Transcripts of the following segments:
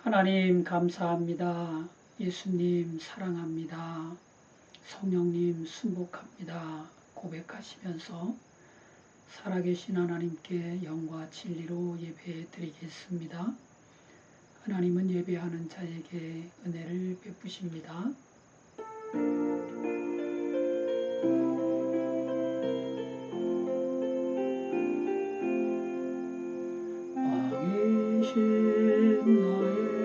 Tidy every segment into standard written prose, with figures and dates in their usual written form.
하나님 감사합니다. 예수님 사랑합니다. 성령님 순복합니다. 고백하시면서 살아계신 하나님께 영과 진리로 예배 드리겠습니다. 하나님은 예배하는 자에게 은혜를 베푸십니다. 왕이신 나의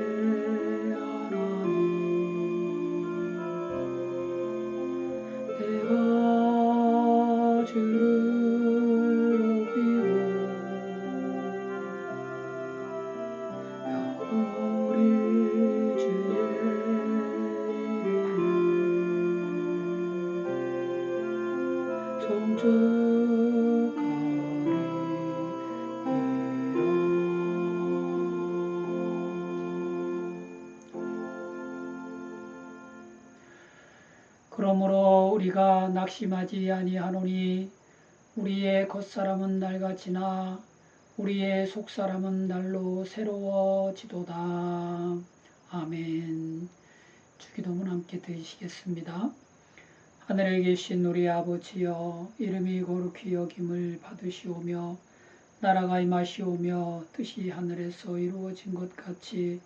하나님, 내가 주를 높이고 영원히 주의 이름을 그러므로 우리가 낙심하지 아니하노니 우리의 겉사람은 낡아지나 우리의 속사람은 날로 새로워지도다. 아멘. 주기도문 함께 드리시겠습니다. 하늘에 계신 우리 아버지여, 이름이 거룩히 여김을 받으시오며 나라가 임하시오며 뜻이 하늘에서 이루어진 것 같이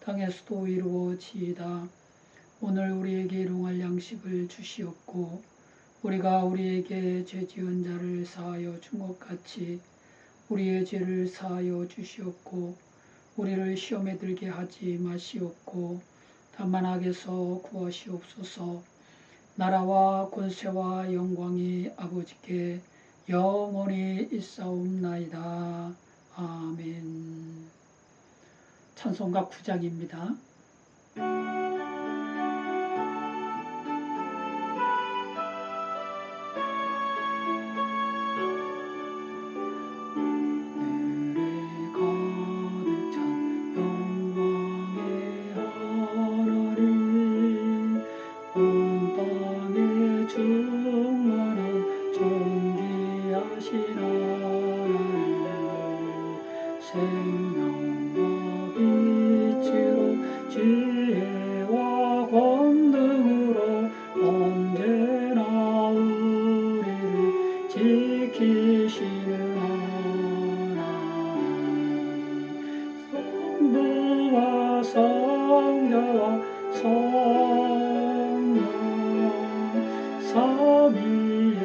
땅에서도 이루어지이다. 오늘 우리에게 일용할 양식을 주시옵고 우리가 우리에게 죄 지은 자를 사하여 준 것 같이 우리의 죄를 사하여 주시옵고 우리를 시험에 들게 하지 마시옵고 다만 악에서 구하시옵소서. 나라와 권세와 영광이 아버지께 영원히 있사옵나이다. 아멘. 찬송가 9장입니다. 생명과 빛으로 지혜와 권능으로 언제나 우리를 지키시는 하나님, 성부와 성자와 성령 삼위의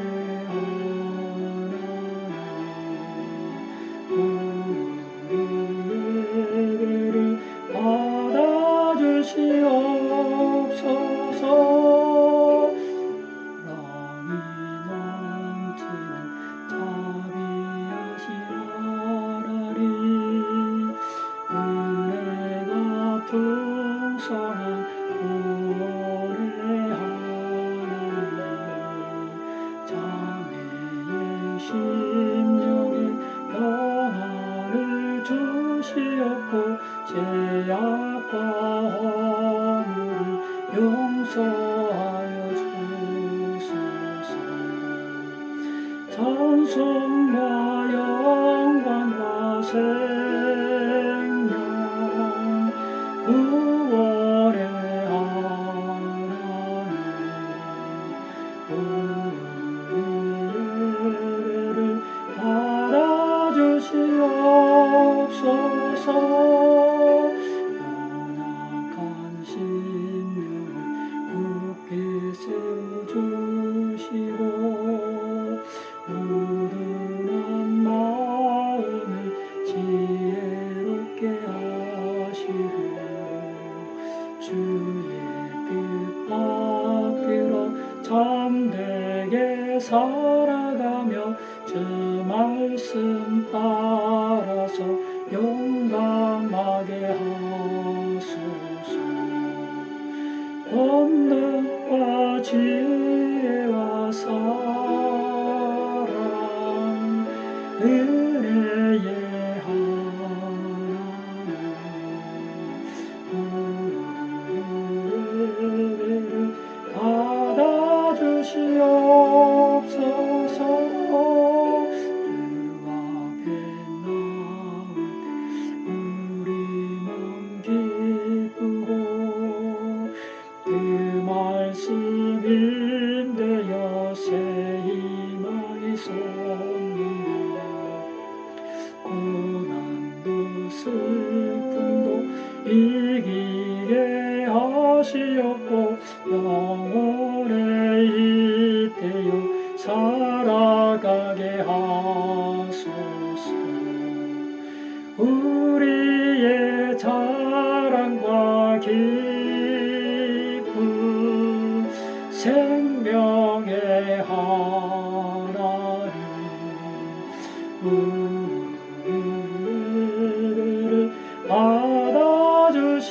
죄악과 허물을 용서하여 주소서. 찬송과 영광과 생명 구원의 하나님, 우리의 예배를 받아주시옵소서. 참되게 살아가며 주 말씀 따라서 용감하게 하소서. 권능과 지혜와 사랑 은혜의 주옵소서. 주 앞에 고난도 슬픔도 이기게 하시옵고 영원의 이때여 살아가게 하소서. 우리의 자랑과 기쁨 생명의 하나님 우리를 받아주시옵소서.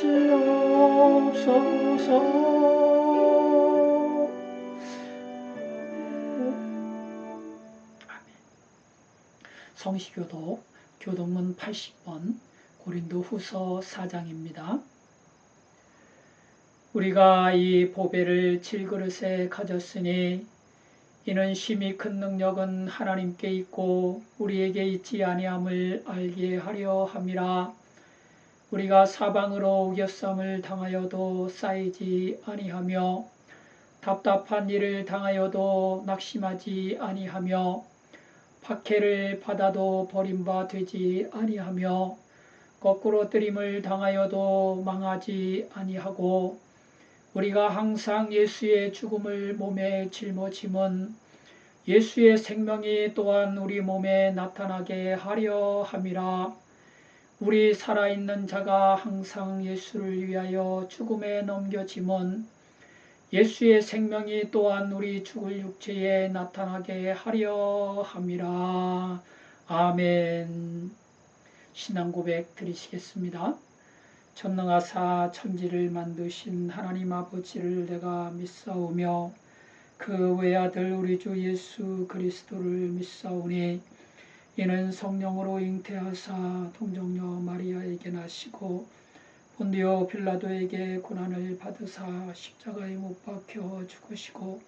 성시교독 교독문 80번 고린도후서 4장입니다. 우리가 이 보배를 질그릇에 가졌으니 이는 심히 큰 능력은 하나님께 있고 우리에게 있지 아니함을 알게 하려 함이라. 우리가 사방으로 우겨쌈을 당하여도 쌓이지 아니하며 답답한 일을 당하여도 낙심하지 아니하며 박해를 받아도 버림바 되지 아니하며 거꾸로 뜨림을 당하여도 망하지 아니하고 우리가 항상 예수의 죽음을 몸에 짊어짐은 예수의 생명이 또한 우리 몸에 나타나게 하려 함이라. 우리 살아있는 자가 항상 예수를 위하여 죽음에 넘겨짐은 예수의 생명이 또한 우리 죽을 육체에 나타나게 하려 함이라. 아멘. 신앙 고백 드리시겠습니다. 전능하사 천지를 만드신 하나님 아버지를 내가 믿사오며 그 외아들 우리 주 예수 그리스도를 믿사오니 이는 성령으로 잉태하사 동정녀 마리아에게 나시고 본디오 빌라도에게 고난을 받으사 십자가에 못 박혀 죽으시고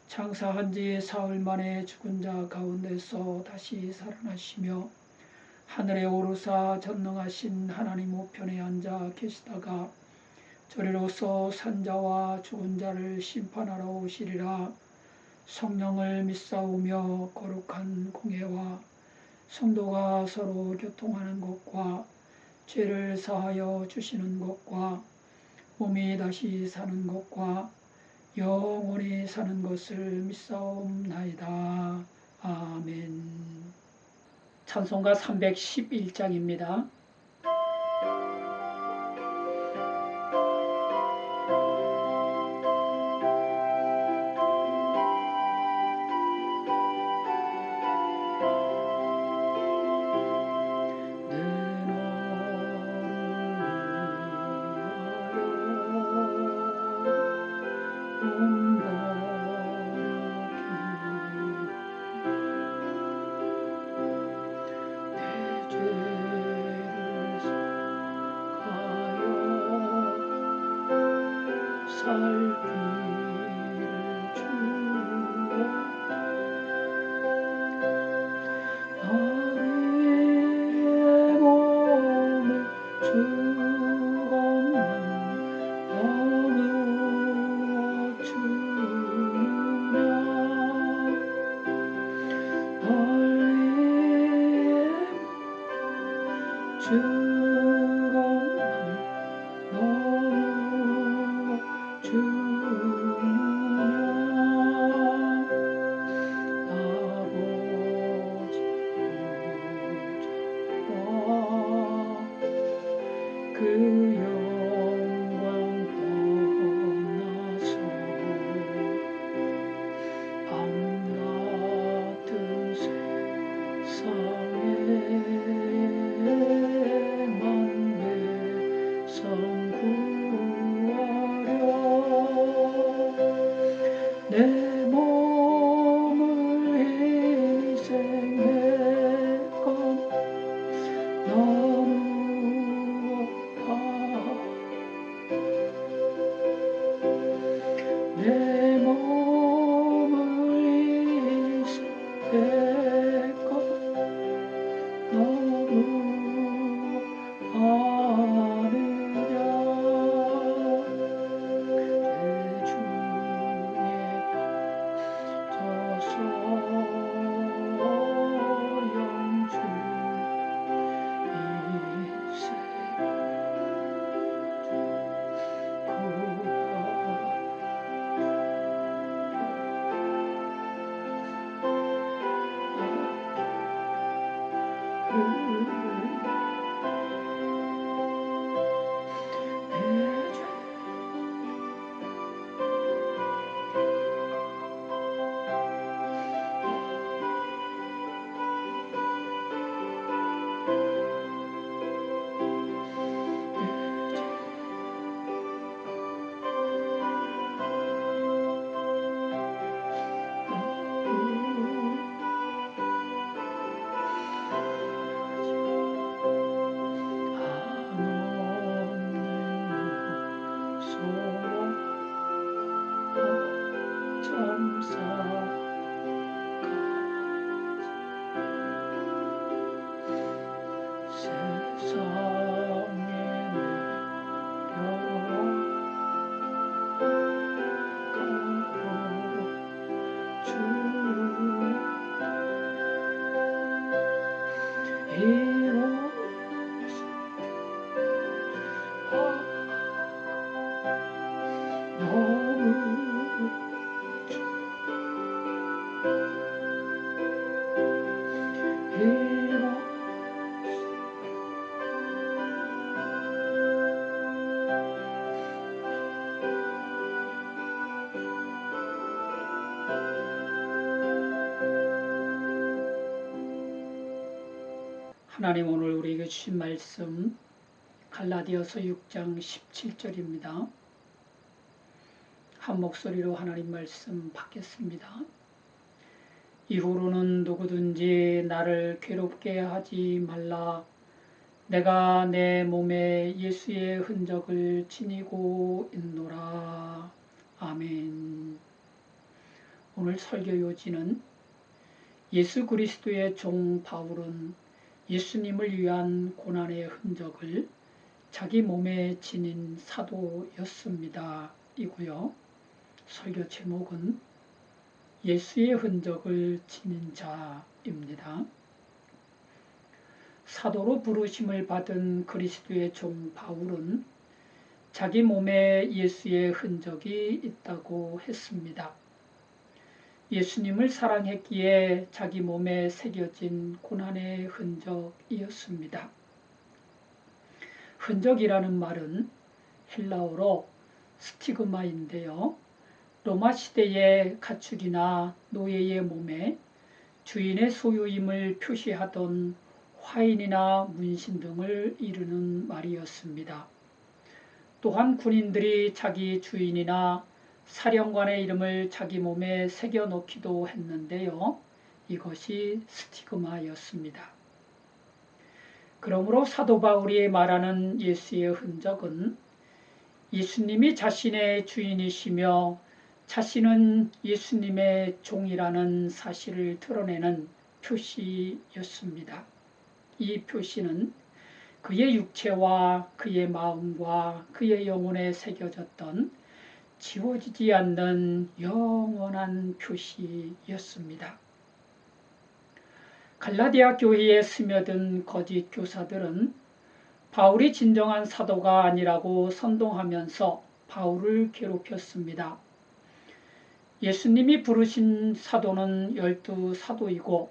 장사한 지 사흘 만에 죽은 자 가운데서 다시 살아나시며 하늘에 오르사 전능하신 하나님 우편에 앉아 계시다가 저리로서 산자와 죽은 자를 심판하러 오시리라. 성령을 믿사오며 거룩한 공예와 성도가 서로 교통하는 것과 죄를 사하여 주시는 것과 몸이 다시 사는 것과 영원히 사는 것을 믿사옵나이다. 아멘. 찬송가 311장입니다. 하나님 오늘 우리에게 주신 말씀 갈라디아서 6장 17절입니다. 한 목소리로 하나님 말씀 받겠습니다. 이후로는 누구든지 나를 괴롭게 하지 말라. 내가 내 몸에 예수의 흔적을 지니고 있노라. 아멘. 오늘 설교 요지는 예수 그리스도의 종 바울은 예수님을 위한 고난의 흔적을 자기 몸에 지닌 사도였습니다. 이고요. 설교 제목은 예수의 흔적을 지닌 자입니다. 사도로 부르심을 받은 그리스도의 종 바울은 자기 몸에 예수의 흔적이 있다고 했습니다. 예수님을 사랑했기에 자기 몸에 새겨진 고난의 흔적이었습니다. 흔적이라는 말은 헬라어로 스티그마인데요. 로마 시대의 가축이나 노예의 몸에 주인의 소유임을 표시하던 화인이나 문신 등을 이루는 말이었습니다. 또한 군인들이 자기 주인이나 사령관의 이름을 자기 몸에 새겨놓기도 했는데요. 이것이 스티그마였습니다. 그러므로 사도 바울이 말하는 예수의 흔적은 예수님이 자신의 주인이시며 자신은 예수님의 종이라는 사실을 드러내는 표시였습니다. 이 표시는 그의 육체와 그의 마음과 그의 영혼에 새겨졌던 지워지지 않는 영원한 표시였습니다. 갈라디아 교회에 스며든 거짓 교사들은 바울이 진정한 사도가 아니라고 선동하면서 바울을 괴롭혔습니다. 예수님이 부르신 사도는 12사도이고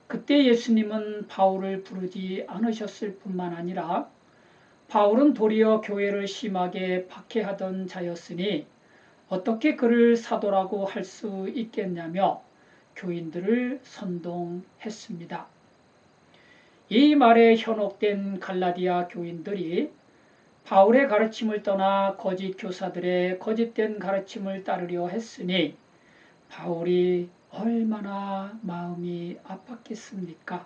그때 예수님은 바울을 부르지 않으셨을 뿐만 아니라 바울은 도리어 교회를 심하게 박해하던 자였으니 어떻게 그를 사도라고 할 수 있겠냐며 교인들을 선동했습니다. 이 말에 현혹된 갈라디아 교인들이 바울의 가르침을 떠나 거짓 교사들의 거짓된 가르침을 따르려 했으니 바울이 얼마나 마음이 아팠겠습니까?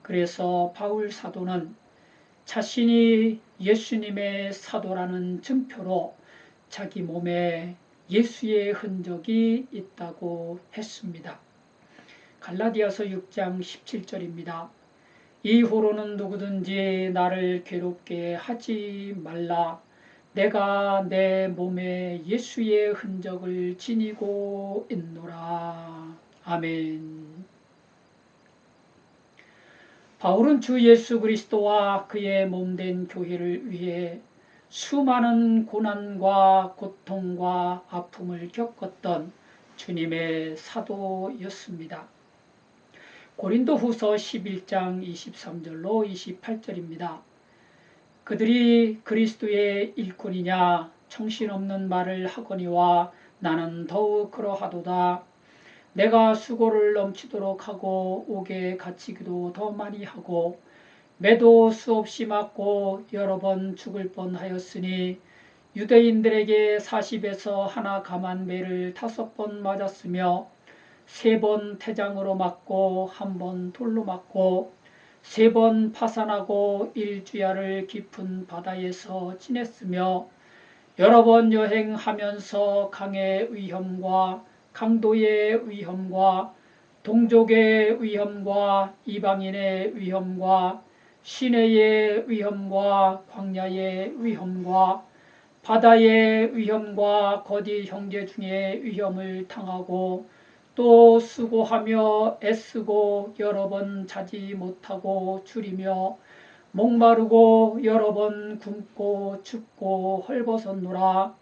그래서 바울 사도는 자신이 예수님의 사도라는 증표로 자기 몸에 예수의 흔적이 있다고 했습니다. 갈라디아서 6장 17절입니다. 이후로는 누구든지 나를 괴롭게 하지 말라. 내가 내 몸에 예수의 흔적을 지니고 있노라. 아멘. 바울은 주 예수 그리스도와 그의 몸된 교회를 위해 수많은 고난과 고통과 아픔을 겪었던 주님의 사도였습니다. 고린도후서 11장 23절로 28절입니다. 그들이 그리스도의 일꾼이냐 정신없는 말을 하거니와 나는 더욱 그러하도다. 내가 수고를 넘치도록 하고 옥에 갇히기도 더 많이 하고 매도 수없이 맞고 여러 번 죽을 뻔하였으니 유대인들에게 40에서 하나 감한 매를 5번 맞았으며 3번 태장으로 맞고 1번 돌로 맞고 3번 파산하고 1주야를 깊은 바다에서 지냈으며 여러 번 여행하면서 강의 위험과 강도의 위험과 동족의 위험과 이방인의 위험과 시내의 위험과 광야의 위험과 바다의 위험과 거짓 형제 중에 위험을 당하고 또 수고하며 애쓰고 여러 번 자지 못하고 줄이며 목마르고 여러 번 굶고 춥고 헐벗었노라.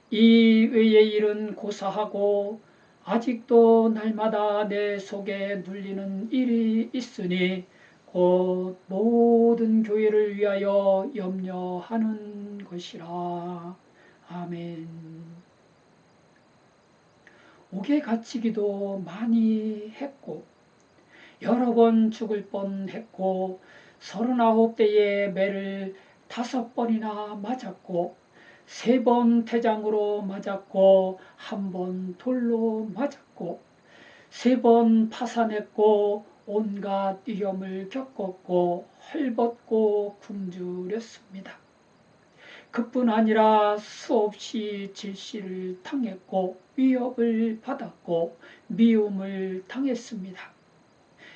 이 외의 일은 고사하고 아직도 날마다 내 속에 눌리는 일이 있으니 곧 모든 교회를 위하여 염려하는 것이라. 아멘. 옥에 갇히기도 많이 했고 여러 번 죽을 뻔했고 39대의 매를 5번이나 맞았고 3번 태장으로 맞았고 1번 돌로 맞았고 3번 파산했고 온갖 위험을 겪었고 헐벗고 굶주렸습니다. 그뿐 아니라 수없이 질시를 당했고 위협을 받았고 미움을 당했습니다.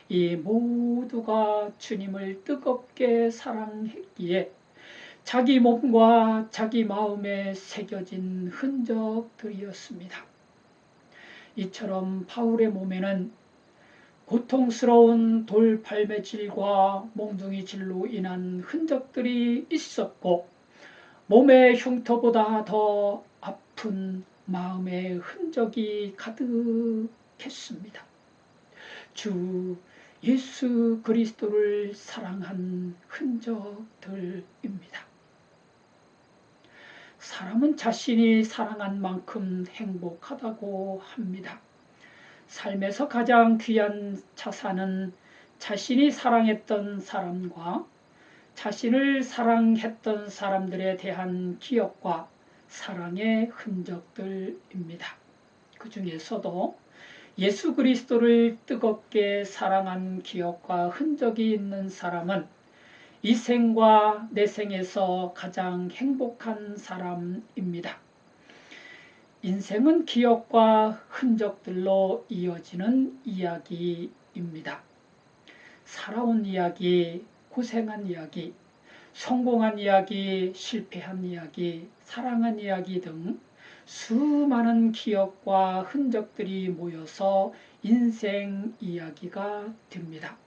이 모두가 주님을 뜨겁게 사랑했기에 자기 몸과 자기 마음에 새겨진 흔적들이었습니다. 이처럼 바울의 몸에는 고통스러운 돌팔매질과 몽둥이질로 인한 흔적들이 있었고 몸의 흉터보다 더 아픈 마음의 흔적이 가득했습니다. 주 예수 그리스도를 사랑한 흔적들입니다. 사람은 자신이 사랑한 만큼 행복하다고 합니다. 삶에서 가장 귀한 자산은 자신이 사랑했던 사람과 자신을 사랑했던 사람들에 대한 기억과 사랑의 흔적들입니다. 그 중에서도 예수 그리스도를 뜨겁게 사랑한 기억과 흔적이 있는 사람은 이 생과 내 생에서 가장 행복한 사람입니다. 인생은 기억과 흔적들로 이어지는 이야기입니다. 살아온 이야기, 고생한 이야기, 성공한 이야기, 실패한 이야기, 사랑한 이야기 등 수많은 기억과 흔적들이 모여서 인생 이야기가 됩니다.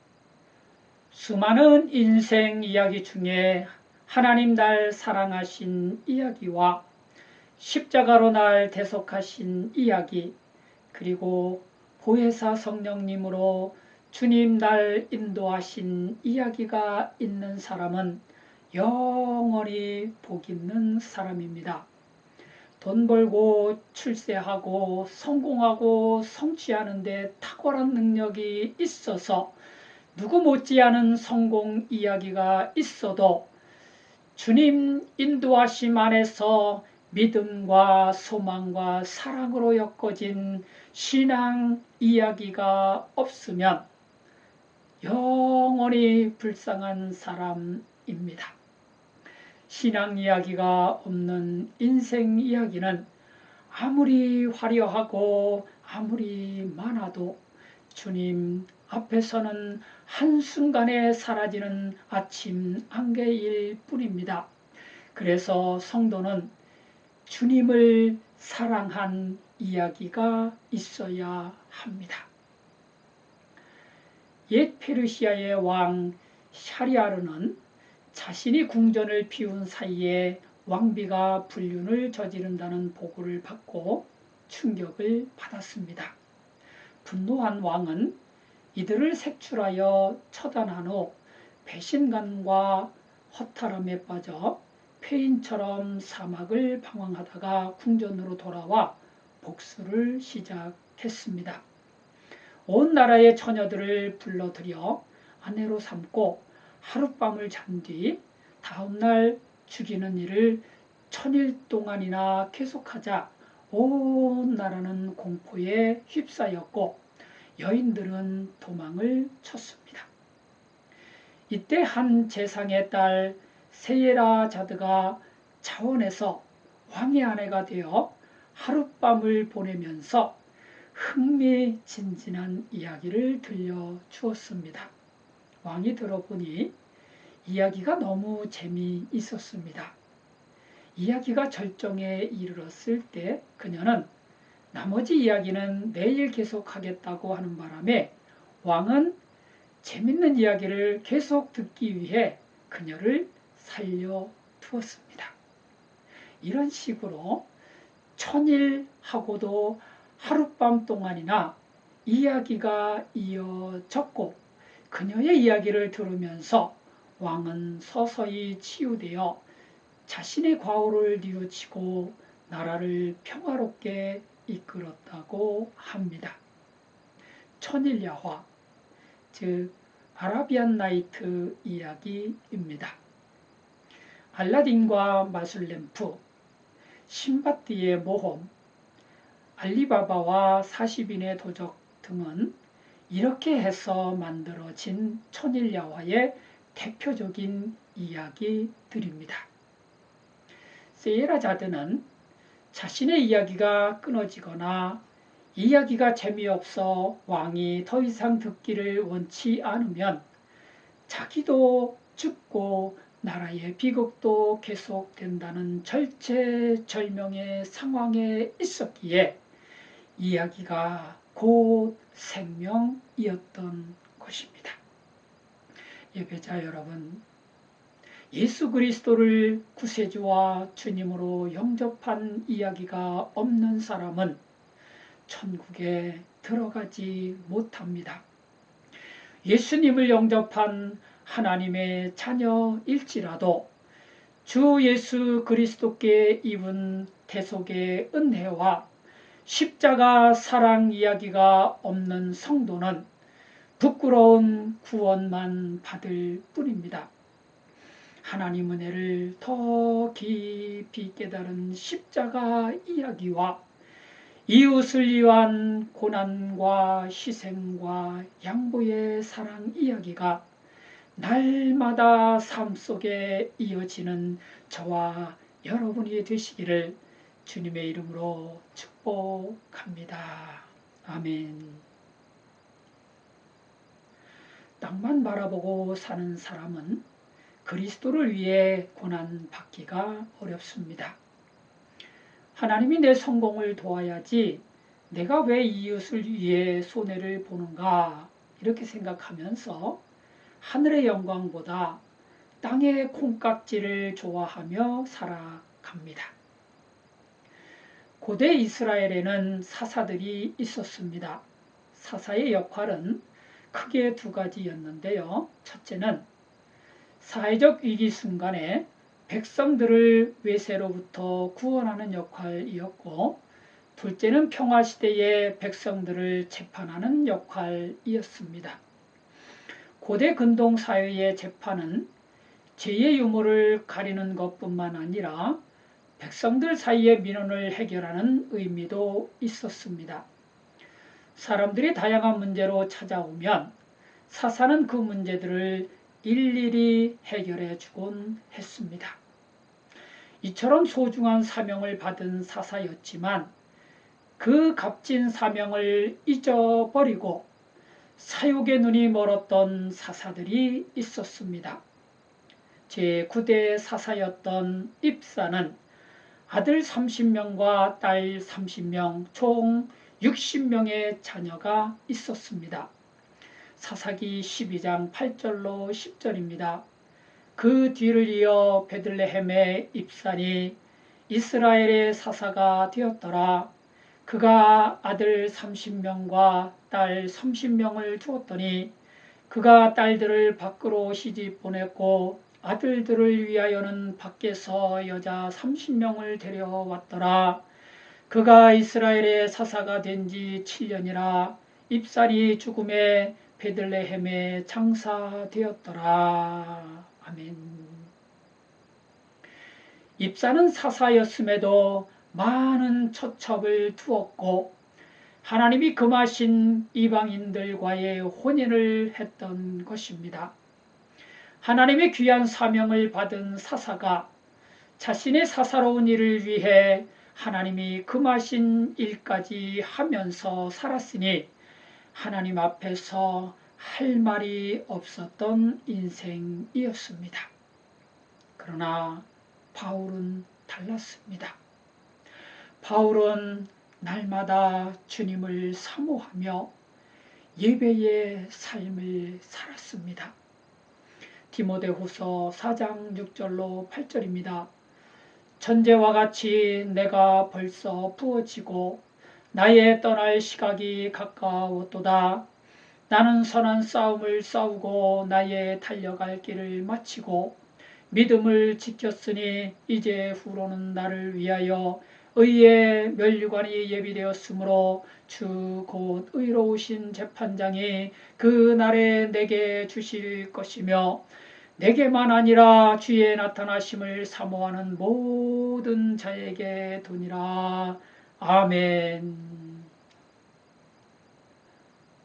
수많은 인생 이야기 중에 하나님 날 사랑하신 이야기와 십자가로 날 대속하신 이야기, 그리고 보혜사 성령님으로 주님 날 인도하신 이야기가 있는 사람은 영원히 복 있는 사람입니다. 돈 벌고 출세하고 성공하고 성취하는 데 탁월한 능력이 있어서 누구 못지않은 성공 이야기가 있어도 주님 인도하심 안에서 믿음과 소망과 사랑으로 엮어진 신앙 이야기가 없으면 영원히 불쌍한 사람입니다. 신앙 이야기가 없는 인생 이야기는 아무리 화려하고 아무리 많아도 주님 앞에서는 한순간에 사라지는 아침 안개일 뿐입니다. 그래서 성도는 주님을 사랑한 이야기가 있어야 합니다. 옛 페르시아의 왕 샤리아르는 자신이 궁전을 비운 사이에 왕비가 불륜을 저지른다는 보고를 받고 충격을 받았습니다. 분노한 왕은 이들을 색출하여 처단한 후 배신감과 허탈함에 빠져 폐인처럼 사막을 방황하다가 궁전으로 돌아와 복수를 시작했습니다. 온 나라의 처녀들을 불러들여 아내로 삼고 하룻밤을 잔 뒤 다음날 죽이는 일을 1000일 동안이나 계속하자 온 나라는 공포에 휩싸였고 여인들은 도망을 쳤습니다. 이때 한 제상의 딸 세예라자드가 차원에서 왕의 아내가 되어 하룻밤을 보내면서 흥미진진한 이야기를 들려주었습니다. 왕이 들어보니 이야기가 너무 재미있었습니다. 이야기가 절정에 이르렀을 때 그녀는 나머지 이야기는 내일 계속하겠다고 하는 바람에 왕은 재밌는 이야기를 계속 듣기 위해 그녀를 살려두었습니다. 이런 식으로 1000일하고도 하룻밤 동안이나 이야기가 이어졌고 그녀의 이야기를 들으면서 왕은 서서히 치유되어 자신의 과오를 뉘우치고 나라를 평화롭게 이끌었다고 합니다. 천일야화 즉 아라비안 나이트 이야기입니다. 알라딘과 마술램프, 신바띠의 모험, 알리바바와 40인의 도적 등은 이렇게 해서 만들어진 천일야화의 대표적인 이야기들입니다. 세예라자드는 자신의 이야기가 끊어지거나 이야기가 재미없어 왕이 더 이상 듣기를 원치 않으면 자기도 죽고 나라의 비극도 계속된다는 절체절명의 상황에 있었기에 이야기가 곧 생명이었던 것입니다. 예배자 여러분, 예수 그리스도를 구세주와 주님으로 영접한 이야기가 없는 사람은 천국에 들어가지 못합니다. 예수님을 영접한 하나님의 자녀일지라도 주 예수 그리스도께 입은 대속의 은혜와 십자가 사랑 이야기가 없는 성도는 부끄러운 구원만 받을 뿐입니다. 하나님 은혜를 더 깊이 깨달은 십자가 이야기와 이웃을 위한 고난과 희생과 양보의 사랑 이야기가 날마다 삶 속에 이어지는 저와 여러분이 되시기를 주님의 이름으로 축복합니다. 아멘. 땅만 바라보고 사는 사람은 그리스도를 위해 고난받기가 어렵습니다. 하나님이 내 성공을 도와야지 내가 왜 이웃을 위해 손해를 보는가 이렇게 생각하면서 하늘의 영광보다 땅의 콩깍지를 좋아하며 살아갑니다. 고대 이스라엘에는 사사들이 있었습니다. 사사의 역할은 크게 두 가지였는데요. 첫째는 사회적 위기 순간에 백성들을 외세로부터 구원하는 역할이었고, 둘째는 평화시대에 백성들을 재판하는 역할이었습니다. 고대 근동사회의 재판은 죄의 유무를 가리는 것뿐만 아니라 백성들 사이의 민원을 해결하는 의미도 있었습니다. 사람들이 다양한 문제로 찾아오면 사사는 그 문제들을 일일이 해결해 주곤 했습니다. 이처럼 소중한 사명을 받은 사사였지만 그 값진 사명을 잊어버리고 사욕의 눈이 멀었던 사사들이 있었습니다. 제9대 사사였던 입사는 아들 30명과 딸 30명, 총 60명의 자녀가 있었습니다. 사사기 12장 8절로 10절입니다. 그 뒤를 이어 베들레헴의 입산이 이스라엘의 사사가 되었더라. 그가 아들 30명과 딸 30명을 두었더니 그가 딸들을 밖으로 시집 보냈고 아들들을 위하여는 밖에서 여자 30명을 데려왔더라. 그가 이스라엘의 사사가 된 지 7년이라 입산이 죽음에 베들레헴에 장사되었더라. 아멘. 입사는 사사였음에도 많은 처첩을 두었고 하나님이 금하신 이방인들과의 혼인을 했던 것입니다. 하나님의 귀한 사명을 받은 사사가 자신의 사사로운 일을 위해 하나님이 금하신 일까지 하면서 살았으니 하나님 앞에서 할 말이 없었던 인생이었습니다. 그러나 바울은 달랐습니다. 바울은 날마다 주님을 사모하며 예배의 삶을 살았습니다. 디모데후서 4장 6절로 8절입니다. 전제와 같이 내가 벌써 부어지고 나의 떠날 시각이 가까웠도다. 나는 선한 싸움을 싸우고 나의 달려갈 길을 마치고 믿음을 지켰으니 이제 후로는 나를 위하여 의의 면류관이 예비되었으므로 주 곧 의로우신 재판장이 그 날에 내게 주실 것이며 내게만 아니라 주의 나타나심을 사모하는 모든 자에게 도니라. 아멘.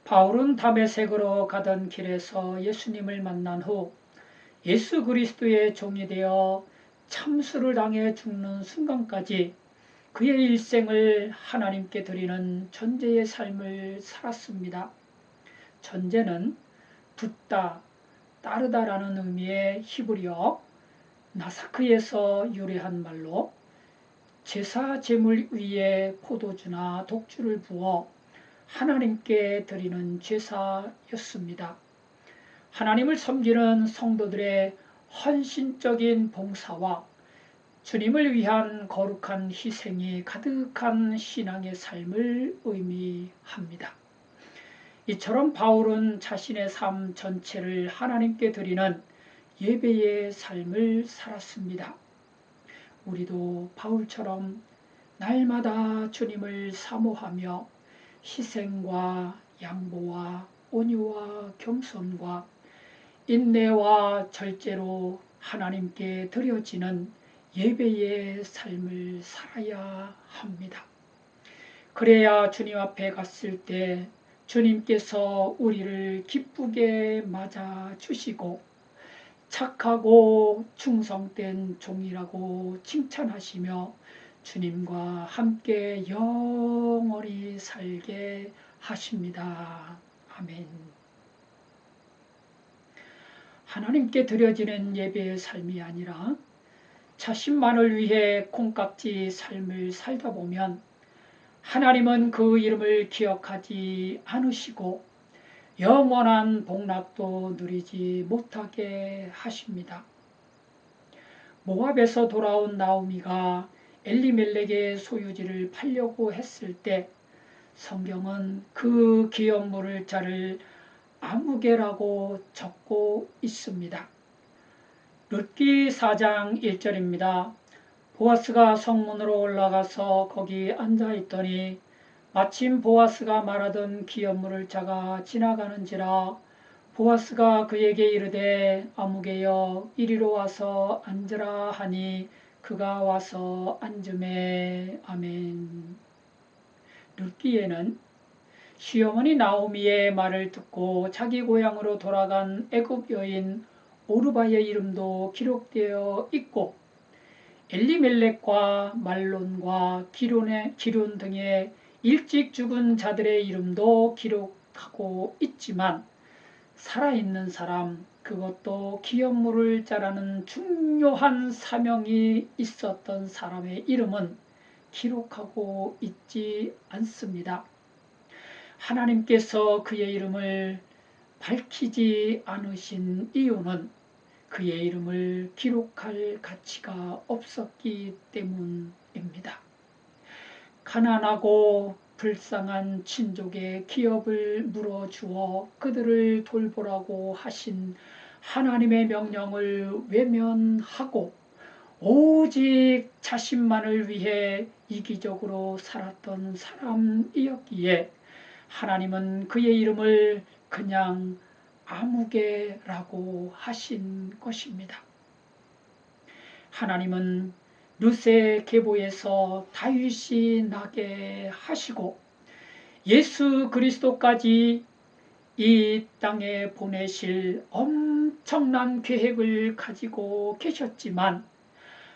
바울은 다메섹으로 가던 길에서 예수님을 만난 후 예수 그리스도의 종이 되어 참수를 당해 죽는 순간까지 그의 일생을 하나님께 드리는 존재의 삶을 살았습니다. 존재는 붙다, 따르다라는 의미의 히브리어 나사크에서 유래한 말로 제사 제물 위에 포도주나 독주를 부어 하나님께 드리는 제사였습니다. 하나님을 섬기는 성도들의 헌신적인 봉사와 주님을 위한 거룩한 희생이 가득한 신앙의 삶을 의미합니다. 이처럼 바울은 자신의 삶 전체를 하나님께 드리는 예배의 삶을 살았습니다. 우리도 바울처럼 날마다 주님을 사모하며 희생과 양보와 온유와 겸손과 인내와 절제로 하나님께 드려지는 예배의 삶을 살아야 합니다. 그래야 주님 앞에 갔을 때 주님께서 우리를 기쁘게 맞아주시고 착하고 충성된 종이라고 칭찬하시며 주님과 함께 영원히 살게 하십니다. 아멘. 하나님께 드려지는 예배의 삶이 아니라 자신만을 위해 콩깍지 삶을 살다 보면 하나님은 그 이름을 기억하지 않으시고 영원한 복락도 누리지 못하게 하십니다. 모압에서 돌아온 나오미가 엘리멜렉의 소유지를 팔려고 했을 때 성경은 그 기업 물을 자를 아무개라고 적고 있습니다. 룻기 4장 1절입니다. 보아스가 성문으로 올라가서 거기 앉아있더니 마침 보아스가 말하던 기업 물을 자가 지나가는지라 보아스가 그에게 이르되 아무개여 이리로 와서 앉으라 하니 그가 와서 앉으매. 아멘. 룻기에는 시어머니 나오미의 말을 듣고 자기 고향으로 돌아간 애굽 여인 오르바의 이름도 기록되어 있고 엘리멜렉과 말론과 기륜 등의 일찍 죽은 자들의 이름도 기록하고 있지만 살아있는 사람, 그것도 기업 물을 자라는 중요한 사명이 있었던 사람의 이름은 기록하고 있지 않습니다. 하나님께서 그의 이름을 밝히지 않으신 이유는 그의 이름을 기록할 가치가 없었기 때문입니다. 가난하고 불쌍한 친족의 기업을 물어주어 그들을 돌보라고 하신 하나님의 명령을 외면하고 오직 자신만을 위해 이기적으로 살았던 사람이었기에 하나님은 그의 이름을 그냥 아무개라고 하신 것입니다. 하나님은 룻의 계보에서 다윗이 나게 하시고 예수 그리스도까지 이 땅에 보내실 엄청난 계획을 가지고 계셨지만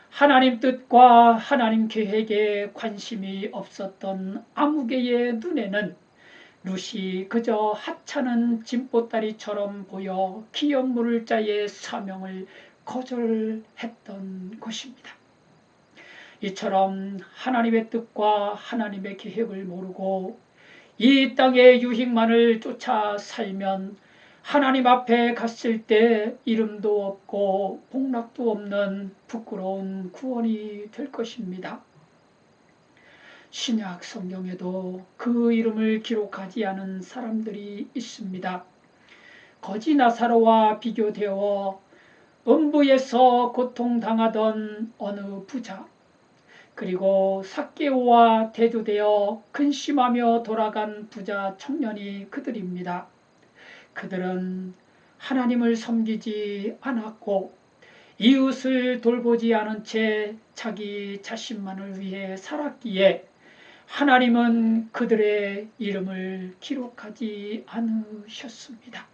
하나님 뜻과 하나님 계획에 관심이 없었던 아무개의 눈에는 룻이 그저 하찮은 짐보따리처럼 보여 기업 물을 자의 사명을 거절했던 것입니다. 이처럼 하나님의 뜻과 하나님의 계획을 모르고 이 땅의 유익만을 쫓아 살면 하나님 앞에 갔을 때 이름도 없고 복락도 없는 부끄러운 구원이 될 것입니다. 신약 성경에도 그 이름을 기록하지 않은 사람들이 있습니다. 거지 나사로와 비교되어 음부에서 고통당하던 어느 부자, 그리고 삭개오와 대두되어 근심하며 돌아간 부자 청년이 그들입니다. 그들은 하나님을 섬기지 않았고 이웃을 돌보지 않은 채 자기 자신만을 위해 살았기에 하나님은 그들의 이름을 기록하지 않으셨습니다.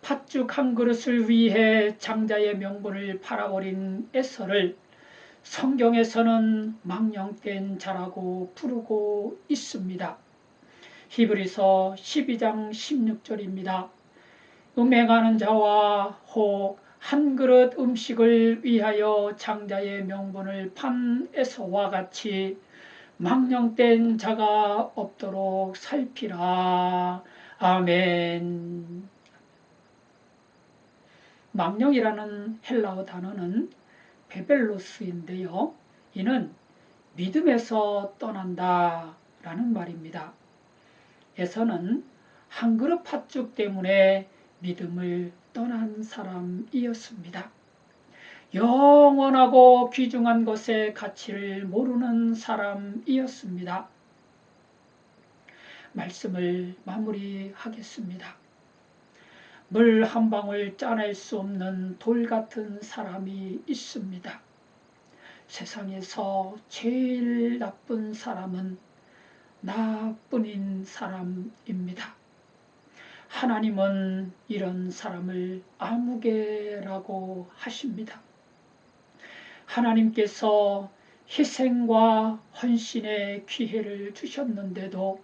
팥죽 한 그릇을 위해 장자의 명분을 팔아버린 에서를 성경에서는 망령된 자라고 부르고 있습니다. 히브리서 12장 16절입니다. 음행하는 자와 혹 한 그릇 음식을 위하여 장자의 명분을 판 에서와 같이 망령된 자가 없도록 살피라. 아멘. 망령이라는 헬라어 단어는 베벨로스인데요. 이는 믿음에서 떠난다 라는 말입니다. 에서는 한 그릇 팥죽 때문에 믿음을 떠난 사람이었습니다. 영원하고 귀중한 것의 가치를 모르는 사람이었습니다. 말씀을 마무리하겠습니다. 물 한 방울 짜낼 수 없는 돌 같은 사람이 있습니다. 세상에서 제일 나쁜 사람은 나뿐인 사람입니다. 하나님은 이런 사람을 아무개라고 하십니다. 하나님께서 희생과 헌신의 기회를 주셨는데도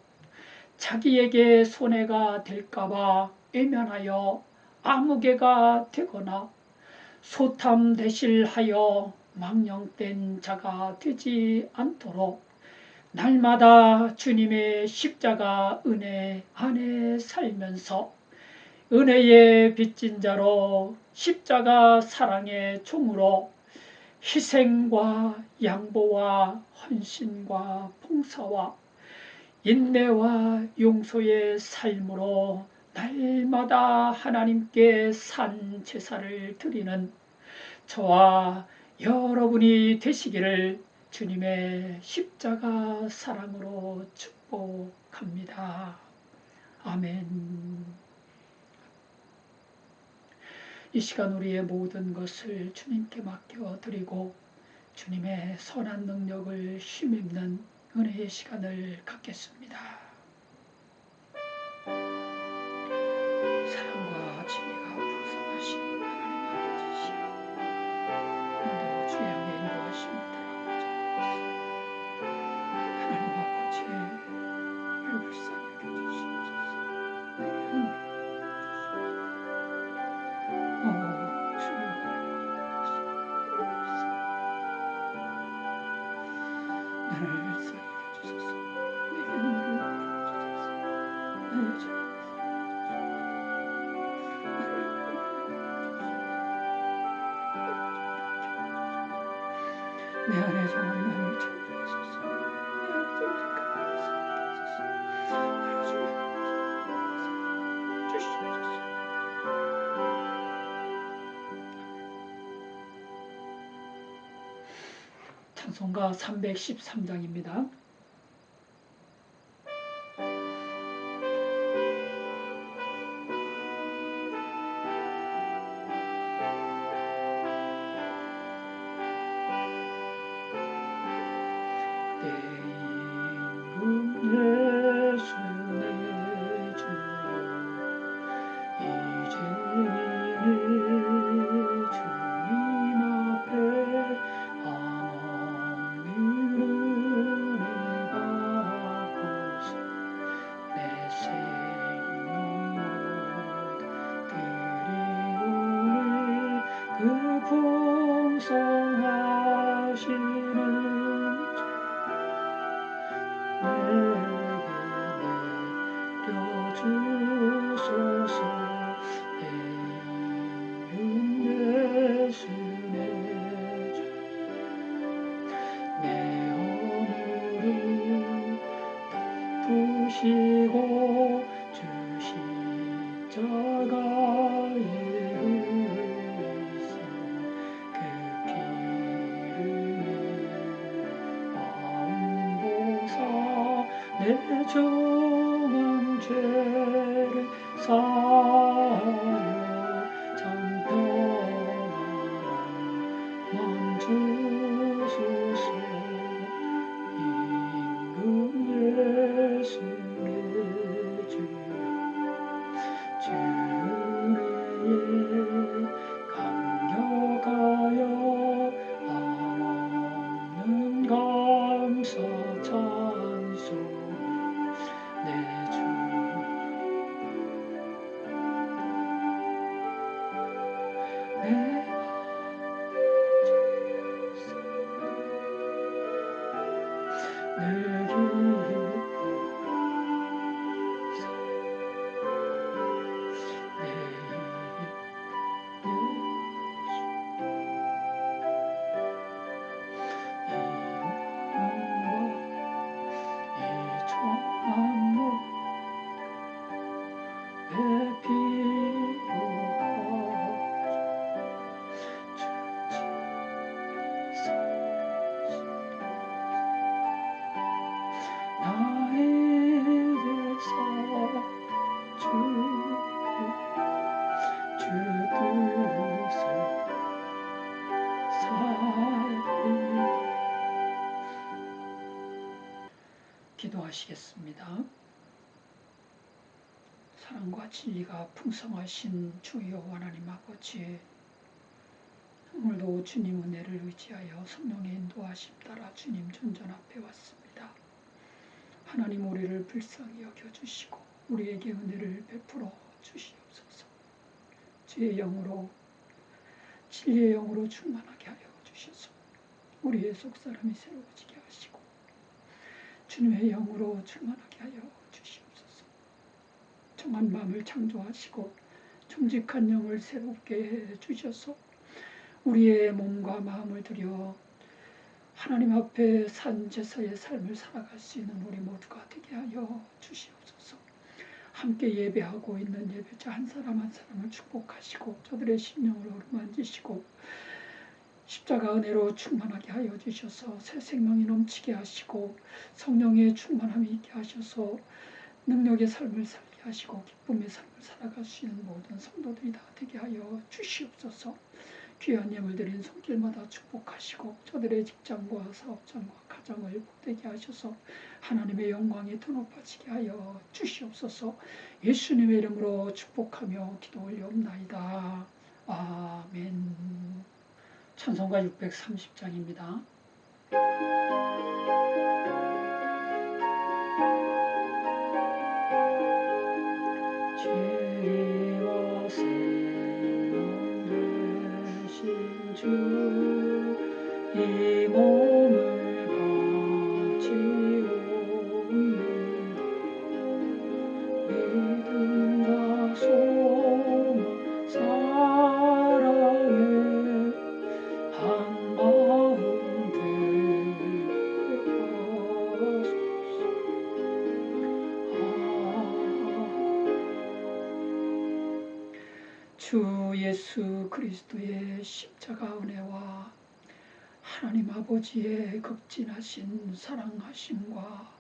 자기에게 손해가 될까봐 외면하여 아무개가 되거나 소탐대실하여 망령된 자가 되지 않도록 날마다 주님의 십자가 은혜 안에 살면서 은혜의 빚진 자로 십자가 사랑의 종으로 희생과 양보와 헌신과 봉사와 인내와 용서의 삶으로 날마다 하나님께 산 제사를 드리는 저와 여러분이 되시기를 주님의 십자가 사랑으로 축복합니다. 아멘. 이 시간 우리의 모든 것을 주님께 맡겨드리고 주님의 선한 능력을 힘입는 은혜의 시간을 갖겠습니다. 사랑과 진리가 풍성하신 하나님 아버지시여, 오늘도 주의 향해 인도하심을 따라 하나님 아버지의 불쌍히 여겨주시옵소서. 내 안에 정한 마음을 창조하소서. 내 안에 정한 가슴을 주시옵소서. 찬송가 313장입니다. 내 정한 죄를 사하여 잠평안만 주소서. 임금 예수의 주례에 감격하여 한없는 감사 찬송. 내 주 내 늘 기뻐서 내 이 천한 목 내 피로 나의 제사 주 뜻을 살리. 기도하시겠습니다. 사랑과 진리가 풍성하신 주여 하나님 아버지, 오늘도 주님 은혜를 의지하여 성령의 인도하심 따라 주님 존전 앞에 왔습니다. 하나님 우리를 불쌍히 여겨주시고 우리에게 은혜를 베풀어 주시옵소서. 주의 영으로 진리의 영으로 충만하게 하여 주셔서 우리의 속사람이 새로워지게 하시고 주님의 영으로 충만하게 하여 주시옵소서. 정한 마음을 창조하시고 정직한 영을 새롭게 해 주셔서 우리의 몸과 마음을 들여 하나님 앞에 산 제사의 삶을 살아갈 수 있는 우리 모두가 되게 하여 주시옵소서. 함께 예배하고 있는 예배자 한 사람 한 사람을 축복하시고 저들의 심령을 어루만지시고 십자가 은혜로 충만하게 하여 주셔서 새 생명이 넘치게 하시고 성령의 충만함이 있게 하셔서 능력의 삶을 살게 하시고 기쁨의 삶을 살아갈 수 있는 모든 성도들이 다 되게 하여 주시옵소서. 귀한 예물 드린 손길마다 축복하시고 저들의 직장과 사업장과 가정을 복되게 하셔서 하나님의 영광이 더 높아지게 하여 주시옵소서. 예수님의 이름으로 축복하며 기도 올려옵나이다. 아멘. 찬송가 630장입니다. 진리와 생명 되신 주, 이 몸을 바치옵니다. 믿음과 소망 사랑에 한 마음 되게 하소서. 주 예수 그리스도의 십자가 은혜와 하나님 아버지의 극진하신 사랑하심과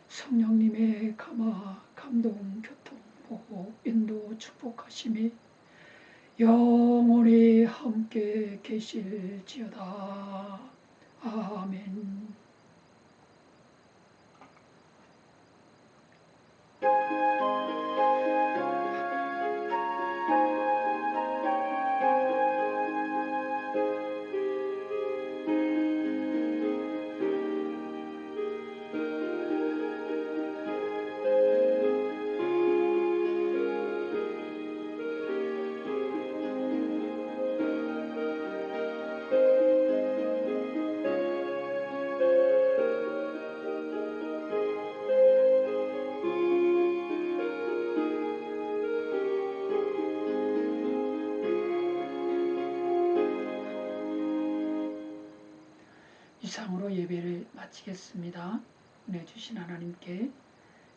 성령님의 감화, 감동, 교통, 보호, 인도, 축복하심이 영원히 함께 계실지어다. 아멘. 이상으로 예배를 마치겠습니다. 은혜 주신 하나님께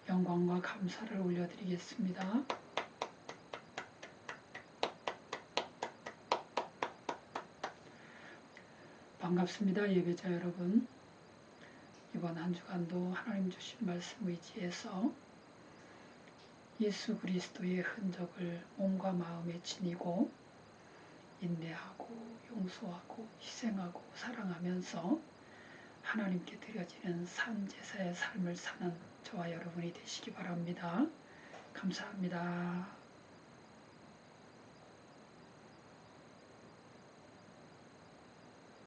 영광과 감사를 올려드리겠습니다. 반갑습니다. 예배자 여러분. 이번 한 주간도 하나님 주신 말씀 의지해서 예수 그리스도의 흔적을 몸과 마음에 지니고 인내하고 용서하고 희생하고 사랑하면서 하나님께 드려지는 산 제사의 삶을 사는 저와 여러분이 되시기 바랍니다. 감사합니다.